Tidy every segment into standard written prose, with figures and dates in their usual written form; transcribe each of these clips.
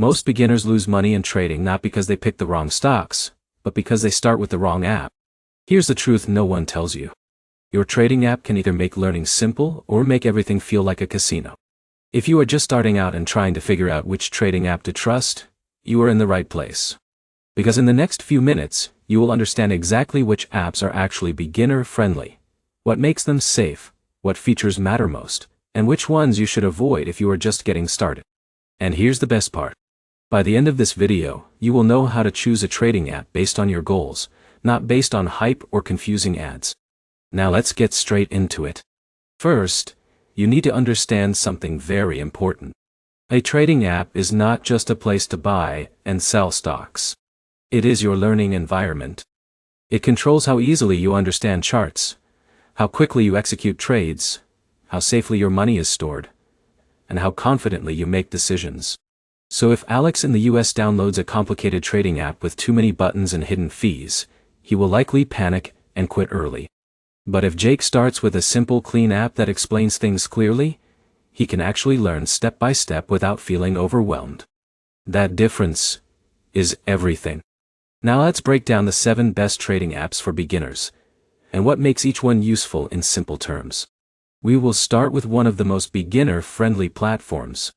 Most beginners lose money in trading not because they pick the wrong stocks, but because they start with the wrong app. Here's the truth no one tells you. Your trading app can either make learning simple or make everything feel like a casino. If you are just starting out and trying to figure out which trading app to trust, you are in the right place. Because in the next few minutes, you will understand exactly which apps are actually beginner-friendly, what makes them safe, what features matter most, and which ones you should avoid if you are just getting started. And here's the best part. By the end of this video, you will know how to choose a trading app based on your goals, not based on hype or confusing ads. Now let's get straight into it. First, you need to understand something very important. A trading app is not just a place to buy and sell stocks. It is your learning environment. It controls how easily you understand charts, how quickly you execute trades, how safely your money is stored, and how confidently you make decisions. So if Alex in the US downloads a complicated trading app with too many buttons and hidden fees, he will likely panic and quit early. But if Jake starts with a simple, clean app that explains things clearly, he can actually learn step by step without feeling overwhelmed. That difference is everything. Now let's break down the 7 best trading apps for beginners, and what makes each one useful in simple terms. We will start with one of the most beginner-friendly platforms.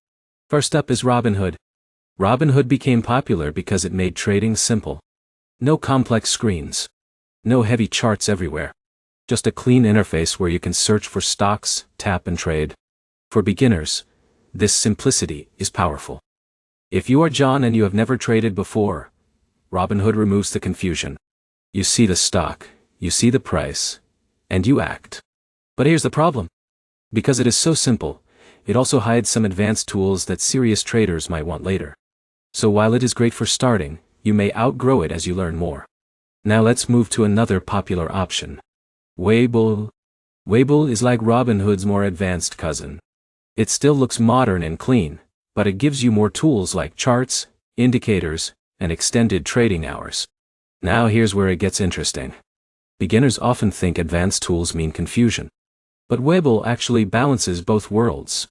First up is Robinhood. Robinhood became popular because it made trading simple. No complex screens. No heavy charts everywhere. Just a clean interface where you can search for stocks, tap and trade. For beginners, this simplicity is powerful. If you are John and you have never traded before, Robinhood removes the confusion. You see the stock, you see the price, and you act. But here's the problem. Because it is so simple, it also hides some advanced tools that serious traders might want later. So while it is great for starting, you may outgrow it as you learn more. Now let's move to another popular option. Webull. Webull is like Robinhood's more advanced cousin. It still looks modern and clean, but it gives you more tools like charts, indicators, and extended trading hours. Now here's where it gets interesting. Beginners often think advanced tools mean confusion. But Webull actually balances both worlds.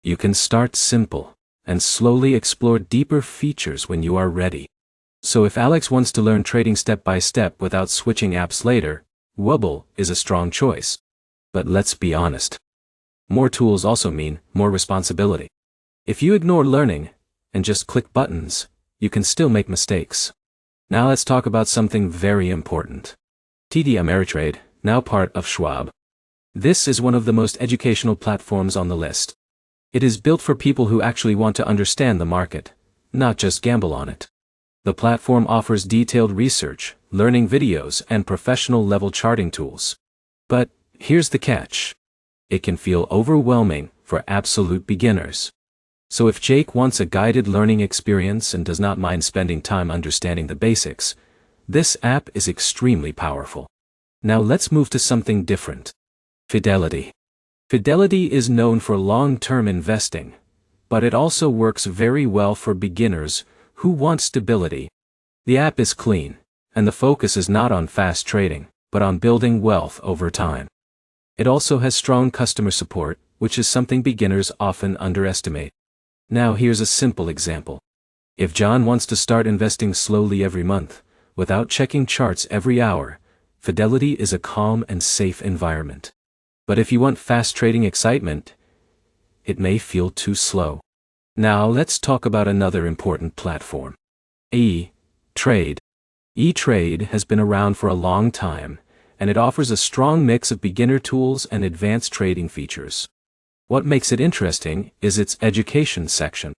You can start simple, and slowly explore deeper features when you are ready. So if Alex wants to learn trading step by step without switching apps later, Webull is a strong choice. But let's be honest. More tools also mean more responsibility. If you ignore learning, and just click buttons, you can still make mistakes. Now let's talk about something very important. TD Ameritrade, now part of Schwab. This is one of the most educational platforms on the list. It is built for people who actually want to understand the market, not just gamble on it. The platform offers detailed research, learning videos, and professional-level charting tools. But here's the catch. It can feel overwhelming for absolute beginners. So if Jake wants a guided learning experience and does not mind spending time understanding the basics, this app is extremely powerful. Now let's move to something different. Fidelity. Fidelity is known for long-term investing, but it also works very well for beginners who want stability. The app is clean, and the focus is not on fast trading, but on building wealth over time. It also has strong customer support, which is something beginners often underestimate. Now here's a simple example. If John wants to start investing slowly every month, without checking charts every hour, Fidelity is a calm and safe environment. But if you want fast trading excitement, it may feel too slow. Now let's talk about another important platform. E-Trade. E-Trade has been around for a long time, and it offers a strong mix of beginner tools and advanced trading features. What makes it interesting is its education section.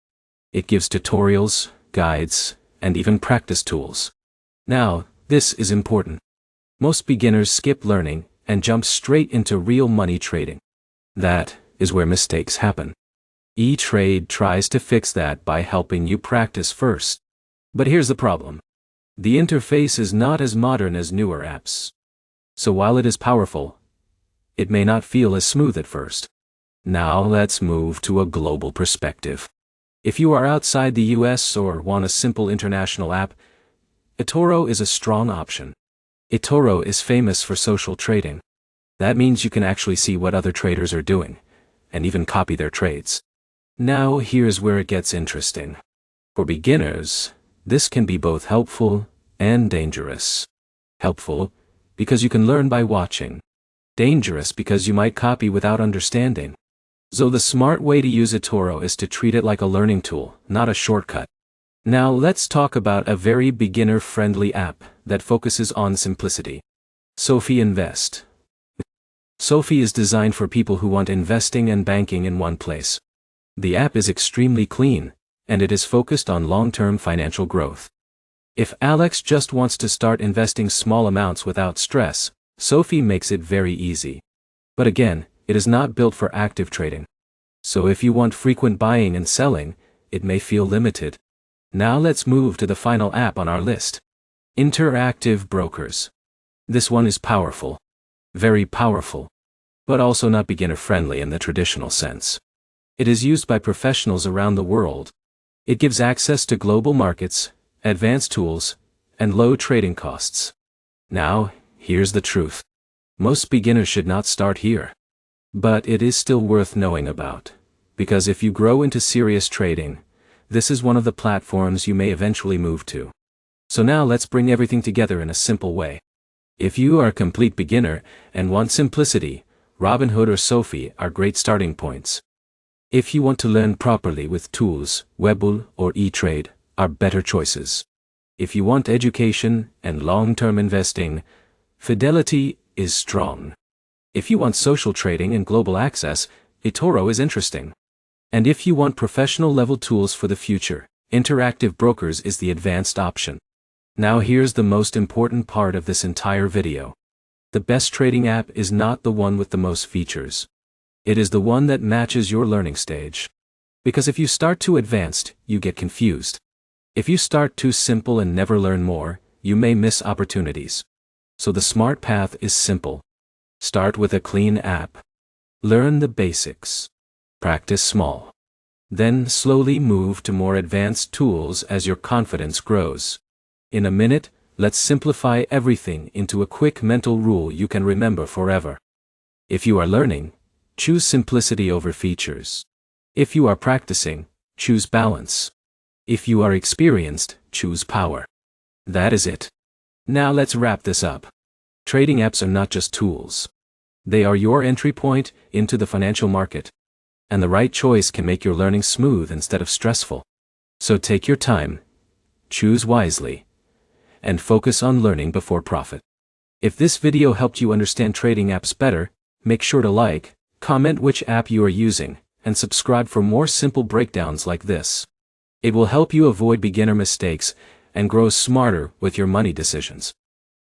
It gives tutorials, guides, and even practice tools. Now, this is important. Most beginners skip learning and jump straight into real money trading. That is where mistakes happen. E-Trade tries to fix that by helping you practice first. But here's the problem. The interface is not as modern as newer apps. So while it is powerful, it may not feel as smooth at first. Now let's move to a global perspective. If you are outside the US or want a simple international app, eToro is a strong option. eToro is famous for social trading. That means you can actually see what other traders are doing, and even copy their trades. Now here's where it gets interesting. For beginners, this can be both helpful and dangerous. Helpful, because you can learn by watching. Dangerous because you might copy without understanding. So the smart way to use eToro is to treat it like a learning tool, not a shortcut. Now let's talk about a very beginner-friendly app that focuses on simplicity. Sophie Invest. Sophie is designed for people who want investing and banking in one place. The app is extremely clean, and it is focused on long-term financial growth. If Alex just wants to start investing small amounts without stress, Sophie makes it very easy. But again, it is not built for active trading. So if you want frequent buying and selling, it may feel limited. Now let's move to the final app on our list. Interactive Brokers. This one is powerful. Very powerful. But also not beginner-friendly in the traditional sense. It is used by professionals around the world. It gives access to global markets, advanced tools, and low trading costs. Now, here's the truth. Most beginners should not start here. But it is still worth knowing about. Because if you grow into serious trading, this is one of the platforms you may eventually move to. So now let's bring everything together in a simple way. If you are a complete beginner and want simplicity, Robinhood or Sophie are great starting points. If you want to learn properly with tools, Webull or E-Trade are better choices. If you want education and long-term investing, Fidelity is strong. If you want social trading and global access, eToro is interesting. And if you want professional-level tools for the future, Interactive Brokers is the advanced option. Now here's the most important part of this entire video. The best trading app is not the one with the most features. It is the one that matches your learning stage. Because if you start too advanced, you get confused. If you start too simple and never learn more, you may miss opportunities. So the smart path is simple. Start with a clean app. Learn the basics. Practice small. Then slowly move to more advanced tools as your confidence grows. In a minute, let's simplify everything into a quick mental rule you can remember forever. If you are learning, choose simplicity over features. If you are practicing, choose balance. If you are experienced, choose power. That is it. Now let's wrap this up. Trading apps are not just tools. They are your entry point into the financial market. And the right choice can make your learning smooth instead of stressful. So take your time, choose wisely, and focus on learning before profit. If this video helped you understand trading apps better, make sure to like, comment which app you are using, and subscribe for more simple breakdowns like this. It will help you avoid beginner mistakes and grow smarter with your money decisions.